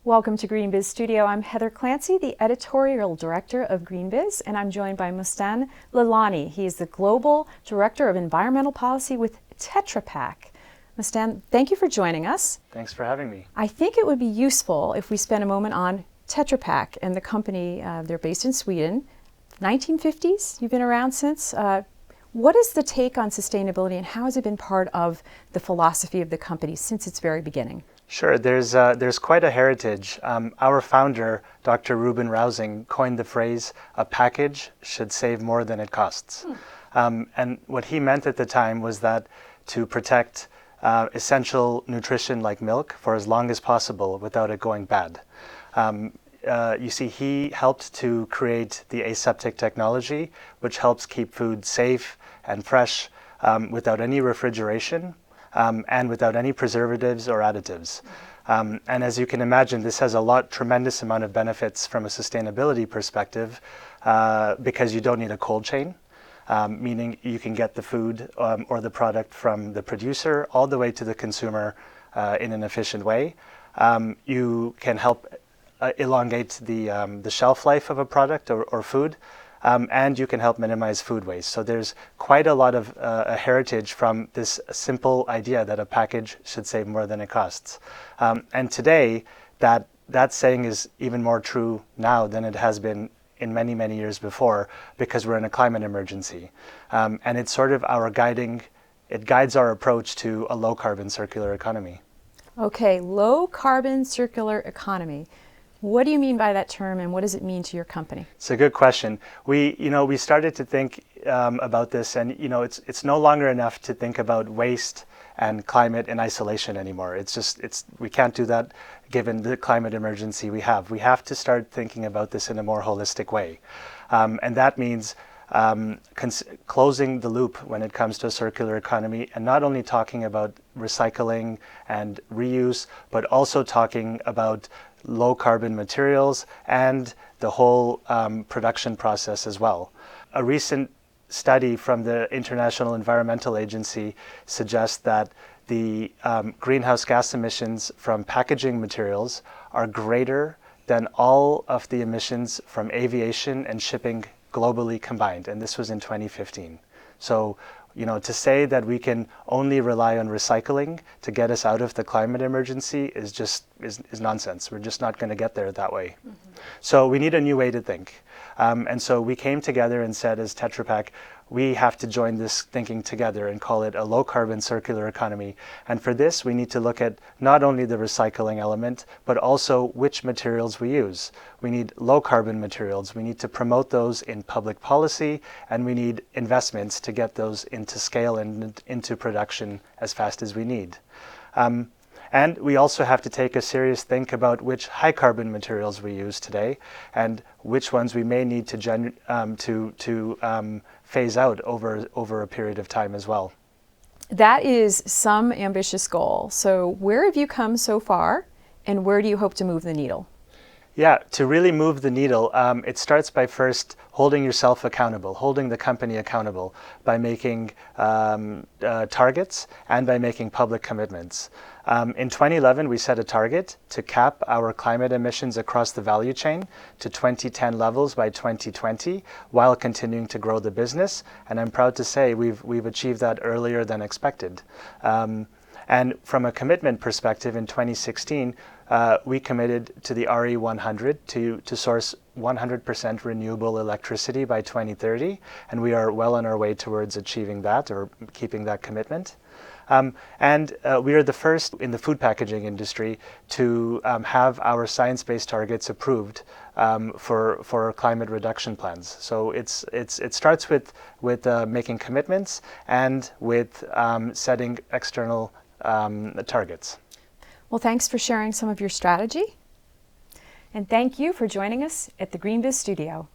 Welcome to GreenBiz Studio. I'm Heather Clancy, the editorial director of GreenBiz, and I'm joined by Mustan Lalani. He is the global director of environmental policy with Tetra Pak. Mustan, thank you for joining us. Thanks for having me. I think it would be useful if we spend a moment on Tetra Pak and the company. They're based in Sweden. 1950s, you've been around since. What is the take on sustainability, and how has it been part of the philosophy of the company since its very beginning? Sure, there's quite a heritage. Our founder, Dr. Ruben Rausing, coined the phrase, "A package should save more than it costs." And what he meant at the time was that to protect essential nutrition like milk for as long as possible without it going bad. You see, he helped to create the aseptic technology, which helps keep food safe and fresh without any refrigeration. And without any preservatives or additives. And as you can imagine, this has a tremendous amount of benefits from a sustainability perspective because you don't need a cold chain, meaning you can get the food or the product from the producer all the way to the consumer in an efficient way. You can help elongate the shelf life of a product or food. And you can help minimize food waste. So there's quite a lot of a heritage from this simple idea that a package should save more than it costs. And today, that saying is even more true now than it has been in many, many years before, because we're in a climate emergency. And it's sort of it guides our approach to a low carbon circular economy. Okay, low carbon circular economy. What do you mean by that term, and what does it mean to your company? It's a good question. We started to think about this, and it's no longer enough to think about waste and climate in isolation anymore. We can't do that given the climate emergency we have. We have to start thinking about this in a more holistic way, and that means closing the loop when it comes to a circular economy, and not only talking about recycling and reuse, but also talking about low carbon materials and the whole production process as well. A recent study from the International Environmental Agency suggests that the greenhouse gas emissions from packaging materials are greater than all of the emissions from aviation and shipping globally combined, and this was in 2015. So, to say that we can only rely on recycling to get us out of the climate emergency is nonsense. We're just not going to get there that way. Mm-hmm. So we need a new way to think. And so we came together and said, as Tetra Pak, we have to join this thinking together and call it a low carbon circular economy. And for this, we need to look at not only the recycling element, but also which materials we use. We need low carbon materials. We need to promote those in public policy, and we need investments to get those into scale and into production as fast as we need. And we also have to take a serious think about which high carbon materials we use today and which ones we may need to phase out over a period of time as well. That is some ambitious goal. So where have you come so far, and where do you hope to move the needle? Yeah, to really move the needle, it starts by first holding yourself accountable, holding the company accountable by making targets and by making public commitments. In 2011, we set a target to cap our climate emissions across the value chain to 2010 levels by 2020 while continuing to grow the business. And I'm proud to say we've achieved that earlier than expected. And from a commitment perspective, in 2016, we committed to the RE100 to source 100% renewable electricity by 2030, and we are well on our way towards achieving that or keeping that commitment. And we are the first in the food packaging industry to have our science-based targets approved for climate reduction plans. So it starts with making commitments and with setting external targets. Well, thanks for sharing some of your strategy. And thank you for joining us at the GreenBiz Studio.